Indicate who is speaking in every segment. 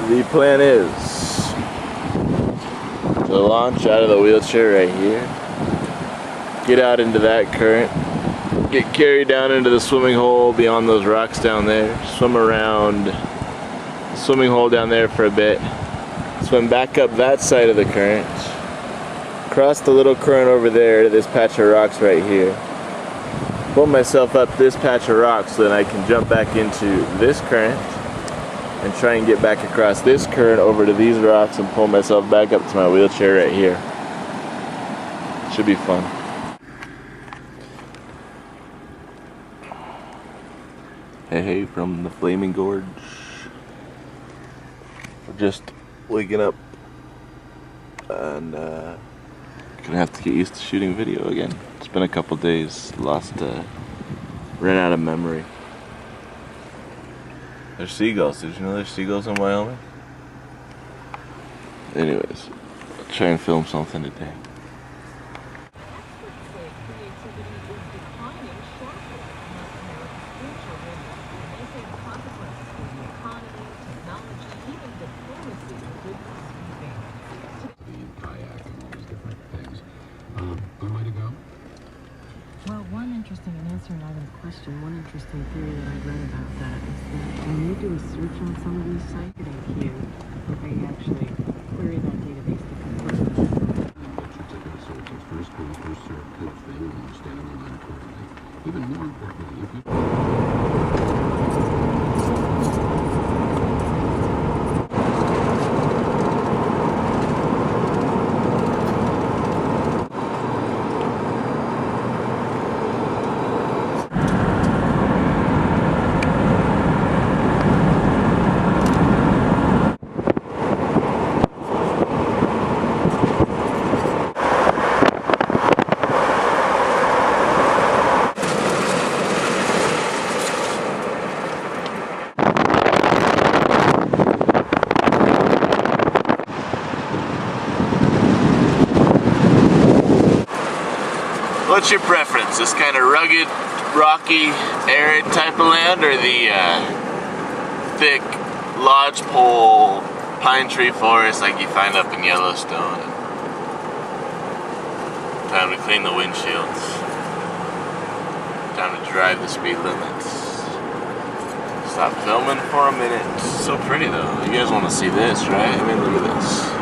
Speaker 1: the plan is to launch out of the wheelchair right here, get out into that current, get carried down into the swimming hole beyond those rocks down there, swim around the swimming hole down there for a bit, swim back up that side of the current, cross the little current over there to this patch of rocks right here, pull myself up this patch of rocks so that I can jump back into this current and try and get back across this current over to these rocks and pull myself back up to my wheelchair right here. Should be fun. Hey, from the Flaming Gorge. We're just waking up and gonna have to get used to shooting video again. It's been a couple days, ran out of memory. There's seagulls. Did you know there's seagulls in Wyoming? Anyways, I'll try and film something today.
Speaker 2: Well, one interesting theory that I read about that is that when you do a search on some of these sites, they actually query that database to confirm that. First come, first served kind of thing, and you stand on the line accordingly. Even more importantly, if you...
Speaker 1: What's your preference? This kind of rugged, rocky, arid type of land, or the thick lodgepole pine tree forest like you find up in Yellowstone? Time to clean the windshields. Time to drive the speed limits. Stop filming for a minute. It's so pretty though. You guys want to see this, right? I mean, look at this.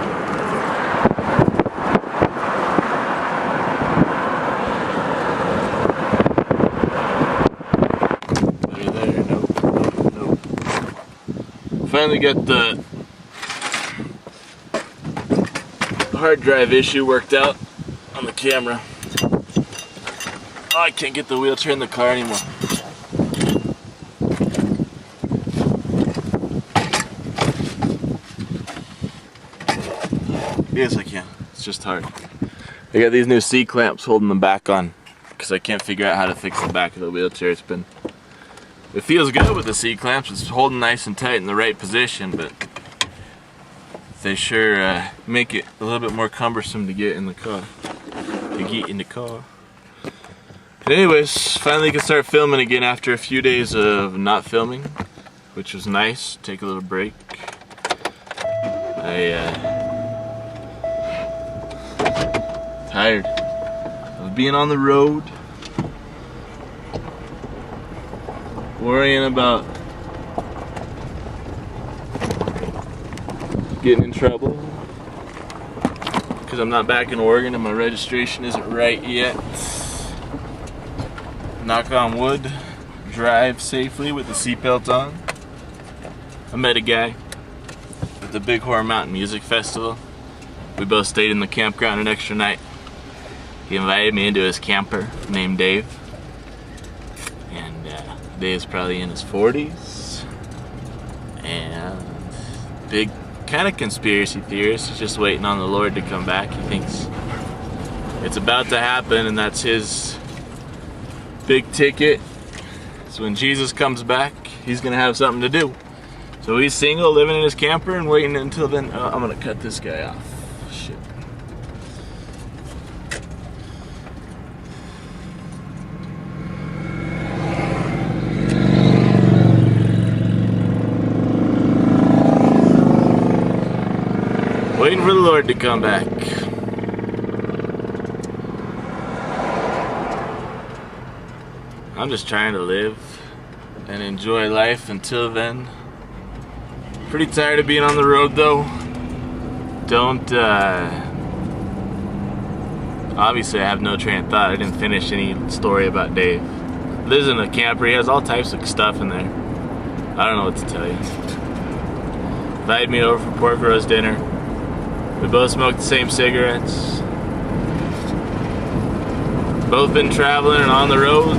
Speaker 1: Finally got the hard drive issue worked out on the camera. Oh, I can't get the wheelchair in the car anymore. Yes, I can. It's just hard. I got these new C-clamps holding them back on because I can't figure out how to fix the back of the wheelchair. It feels good with the C-clamps. It's holding nice and tight in the right position, but they sure make it a little bit more cumbersome to get in the car. But anyways, finally can start filming again after a few days of not filming, which was nice. Take a little break. Tired of being on the road, worrying about getting in trouble because I'm not back in Oregon and my registration isn't right yet. Knock on wood, drive safely with the seatbelt on. I met a guy at the Big Horn Mountain Music Festival. We both stayed in the campground an extra night. He invited me into his camper named Dave. Dave's probably in his 40s, and big kind of conspiracy theorist. He's just waiting on the Lord to come back. He thinks it's about to happen, and that's his big ticket. So when Jesus comes back, he's gonna have something to do. So he's single, living in his camper, and waiting until then. I'm gonna cut this guy off. Shit. Waiting for the Lord to come back. I'm just trying to live and enjoy life until then. Pretty tired of being on the road though. Obviously I have no train of thought. I didn't finish any story about Dave. Lives in a camper, he has all types of stuff in there. I don't know what to tell you. Invited me over for pork roast dinner. We both smoked the same cigarettes. Both been traveling and on the road.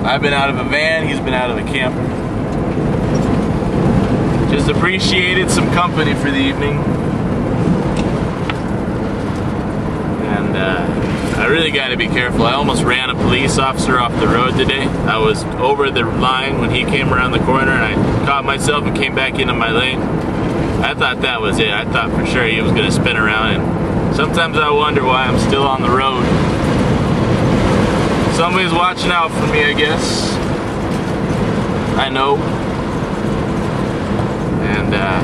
Speaker 1: I've been out of a van, he's been out of a camper. Just appreciated some company for the evening. And I really got to be careful. I almost ran a police officer off the road today. I was over the line when he came around the corner and I caught myself and came back into my lane. I thought that was it. I thought for sure he was going to spin around, and sometimes I wonder why I'm still on the road. Somebody's watching out for me, I guess. I know. And I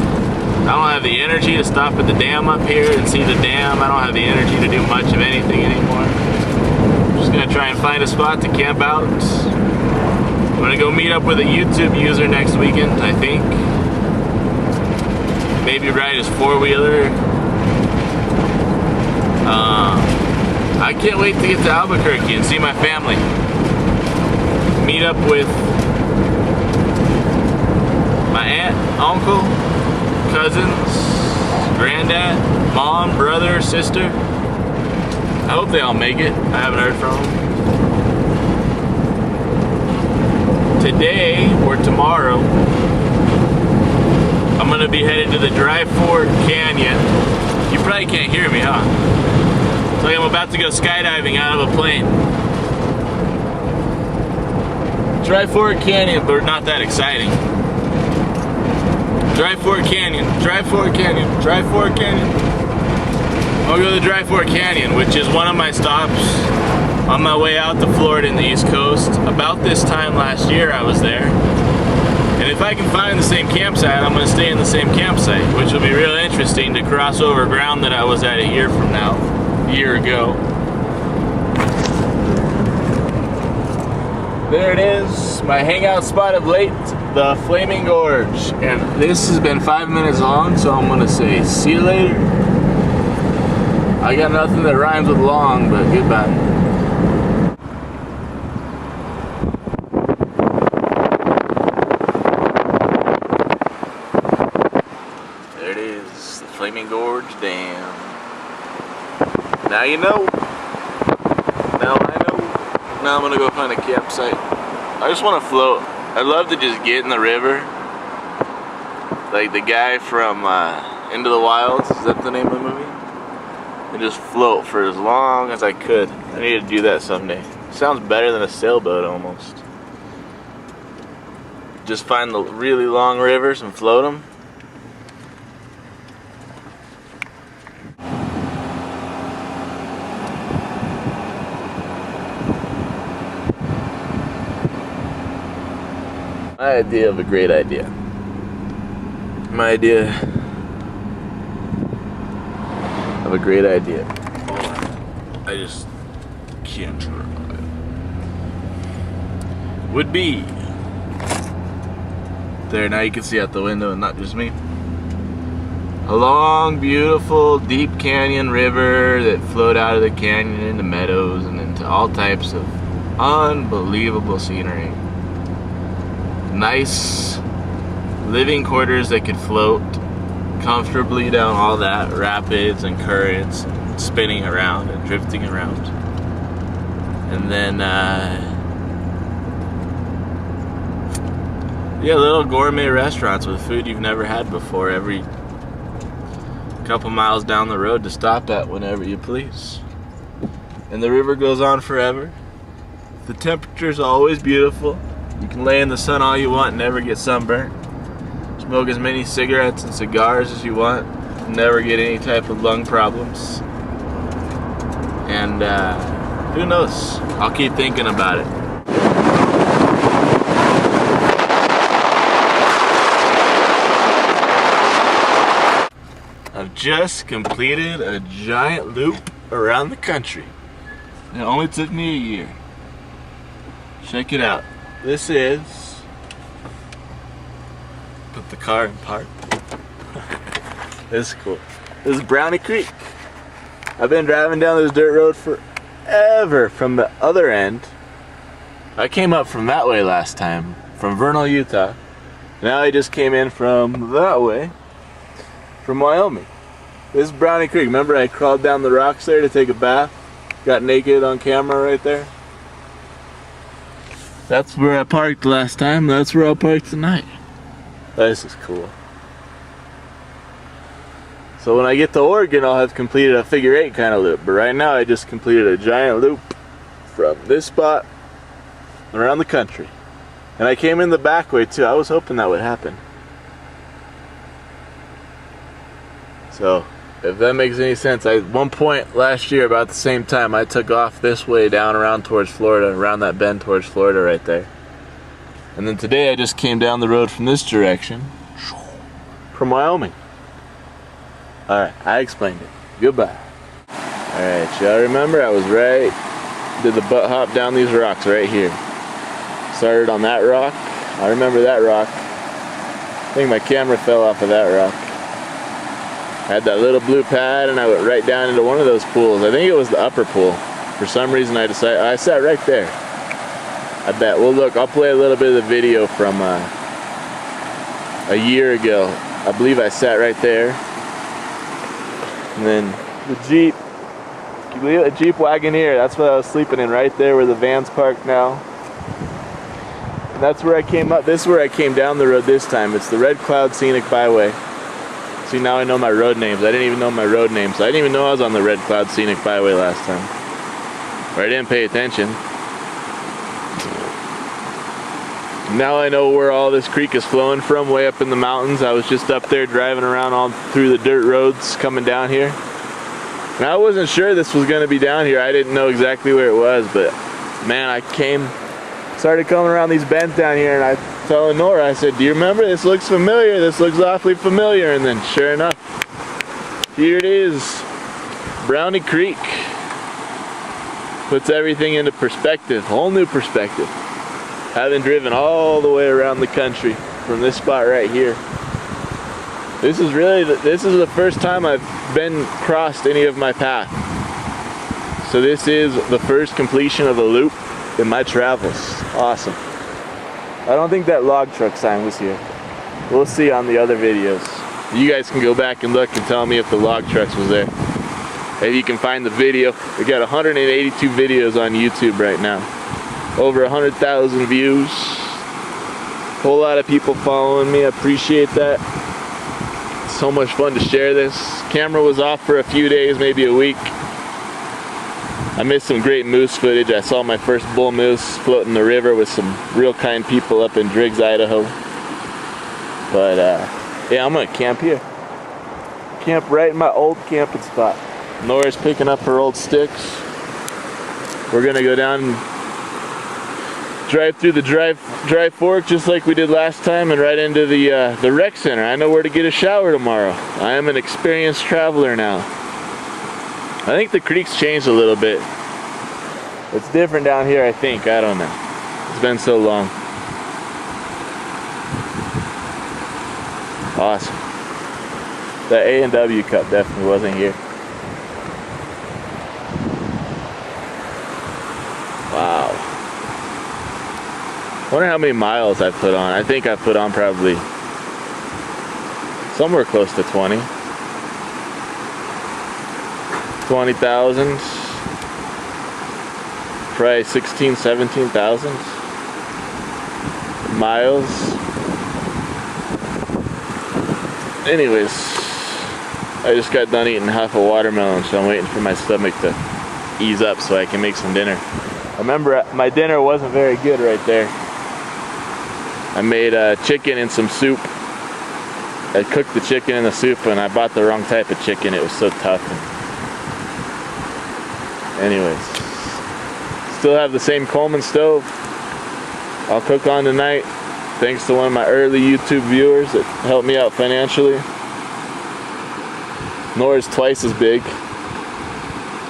Speaker 1: don't have the energy to stop at the dam up here and see the dam. I don't have the energy to do much of anything anymore. I'm just gonna try and find a spot to camp out. I'm gonna go meet up with a YouTube user next weekend, I think. Maybe ride his four-wheeler. I can't wait to get to Albuquerque and see my family. Meet up with my aunt, uncle, cousins, granddad, mom, brother, sister. I hope they all make it. I haven't heard from them. Today or tomorrow, I'm gonna be headed to the Dry Fork Canyon. You probably can't hear me, huh? It's like I'm about to go skydiving out of a plane. Dry Fork Canyon, but not that exciting. Dry Fork Canyon, Dry Fork Canyon, Dry Fork Canyon. I'll go to the Dry Fork Canyon, which is one of my stops on my way out to Florida in the East Coast. About this time last year I was there. And if I can find the same campsite, I'm going to stay in the same campsite, which will be real interesting to cross over ground that I was at a year from now, a year ago. There it is, my hangout spot of late, the Flaming Gorge. And this has been 5 minutes long, so I'm going to say see you later. I got nothing that rhymes with long, but goodbye. Flaming Gorge Dam. Now you know. Now I know. Now I'm gonna go find a campsite. I just want to float. I'd love to just get in the river, like the guy from Into the Wilds. Is that the name of the movie? And just float for as long as I could. I need to do that someday. Sounds better than a sailboat almost. Just find the really long rivers and float them. My idea of a great idea. My idea of a great idea. Hold on. I just can't try. Would be there, now you can see out the window and not just me. A long, beautiful, deep canyon river that flowed out of the canyon into meadows and into all types of unbelievable scenery. Nice living quarters that could float comfortably down all that rapids and currents, spinning around and drifting around. And then yeah, little gourmet restaurants with food you've never had before every couple miles down the road to stop at whenever you please. And the river goes on forever. The temperature's always beautiful. You can lay in the sun all you want and never get sunburnt. Smoke as many cigarettes and cigars as you want, never get any type of lung problems. And who knows? I'll keep thinking about it. I've just completed a giant loop around the country. It only took me a year. Check it out. This is, put the car in park. This is cool. This is Brownie Creek. I've been driving down this dirt road forever from the other end. I came up from that way last time, from Vernal, Utah. Now I just came in from that way, from Wyoming. This is Brownie Creek. Remember I crawled down the rocks there to take a bath? Got naked on camera right there? That's where I parked last time. That's where I'll park tonight. This is cool. So when I get to Oregon, I'll have completed a figure 8 kind of loop. But right now I just completed a giant loop from this spot around the country. And I came in the back way too. I was hoping that would happen. So, if that makes any sense, at one point last year, about the same time, I took off this way down around towards Florida, around that bend towards Florida right there. And then today I just came down the road from this direction, from Wyoming. Alright, I explained it. Goodbye. Alright, y'all remember I was did the butt hop down these rocks right here. Started on that rock. I remember that rock. I think my camera fell off of that rock. I had that little blue pad and I went right down into one of those pools. I think it was the upper pool. For some reason I sat right there. I bet. Well look, I'll play a little bit of the video from a year ago. I believe I sat right there. And then the Jeep. Can you believe it? A Jeep Wagoneer. That's what I was sleeping in right there where the van's parked now. And that's where I came up. This is where I came down the road this time. It's the Red Cloud Scenic Byway. See, now I know my road names. I didn't even know my road names. I didn't even know I was on the Red Cloud Scenic Byway last time. Or I didn't pay attention. Now I know where all this creek is flowing from, way up in the mountains. I was just up there driving around all through the dirt roads coming down here. And I wasn't sure this was going to be down here. I didn't know exactly where it was, but man, I started coming around these bends down here and I told Nora, I said, do you remember? This looks familiar. This looks awfully familiar. And then sure enough, here it is. Brownie Creek. Puts everything into perspective, whole new perspective. Having driven all the way around the country from this spot right here. This is the first time I've crossed any of my path. So this is the first completion of a loop in my travels. Awesome. I don't think that log truck sign was here. We'll see on the other videos. You guys can go back and look and tell me if the log trucks was there. If you can find the video. We got 182 videos on YouTube right now. Over 100,000 views. Whole lot of people following me. I appreciate that. So much fun to share this. Camera was off for a few days, maybe a week. I missed some great moose footage. I saw my first bull moose float in the river with some real kind people up in Driggs, Idaho. But yeah, I'm gonna camp here. Camp right in my old camping spot. Nora's picking up her old sticks. We're gonna go down and drive through the dry fork just like we did last time and right into the rec center. I know where to get a shower tomorrow. I am an experienced traveler now. I think the creek's changed a little bit. It's different down here, I think. I don't know. It's been so long. Awesome. The A&W Cup definitely wasn't here. Wow. I wonder how many miles I've put on. I think I've put on probably somewhere close to 20. 20,000. Probably 16, 17,000 miles. Anyways, I just got done eating half a watermelon, so I'm waiting for my stomach to ease up so I can make some dinner. Remember, my dinner wasn't very good right there. I made chicken and some soup. I cooked the chicken in the soup and I bought the wrong type of chicken. It was so tough. Anyways, still have the same Coleman stove. I'll cook on tonight. Thanks to one of my early YouTube viewers that helped me out financially. Nora's twice as big,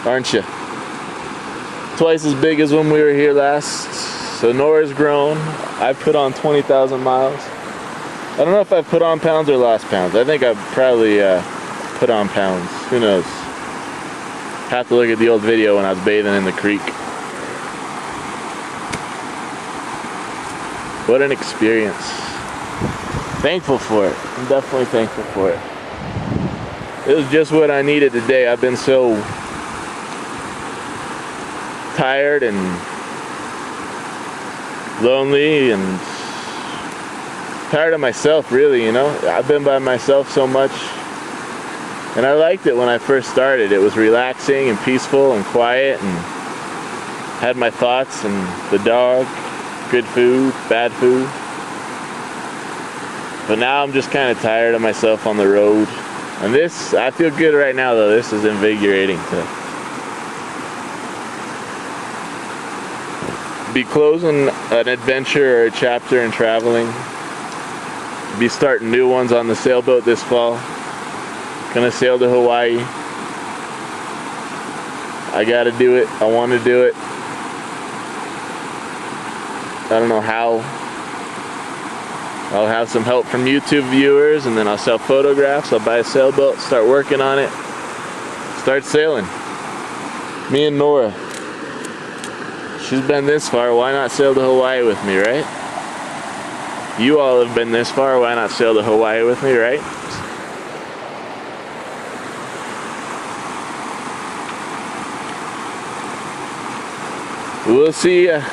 Speaker 1: aren't you? Twice as big as when we were here last. So Nora's grown. I've put on 20,000 miles. I don't know if I've put on pounds or lost pounds. I think I've probably put on pounds. Who knows? Have to look at the old video when I was bathing in the creek. What an experience. Thankful for it. I'm definitely thankful for it. It was just what I needed today. I've been so tired and lonely and tired of myself, really, you know. I've been by myself so much, and I liked it when I first started. It was relaxing and peaceful and quiet, and had my thoughts and the dog, good food, bad food. But now I'm just kind of tired of myself on the road. And this, I feel good right now though. This is invigorating to be closing an adventure or a chapter in traveling. Be starting new ones on the sailboat this fall. Gonna sail to Hawaii. I gotta do it. I want to do it. I don't know how. I'll have some help from YouTube viewers, and then I'll sell photographs. I'll buy a sailboat, start working on it, start sailing. Me and Nora. She's been this far, why not sail to Hawaii with me, right? You all have been this far, why not sail to Hawaii with me, right? We'll see ya.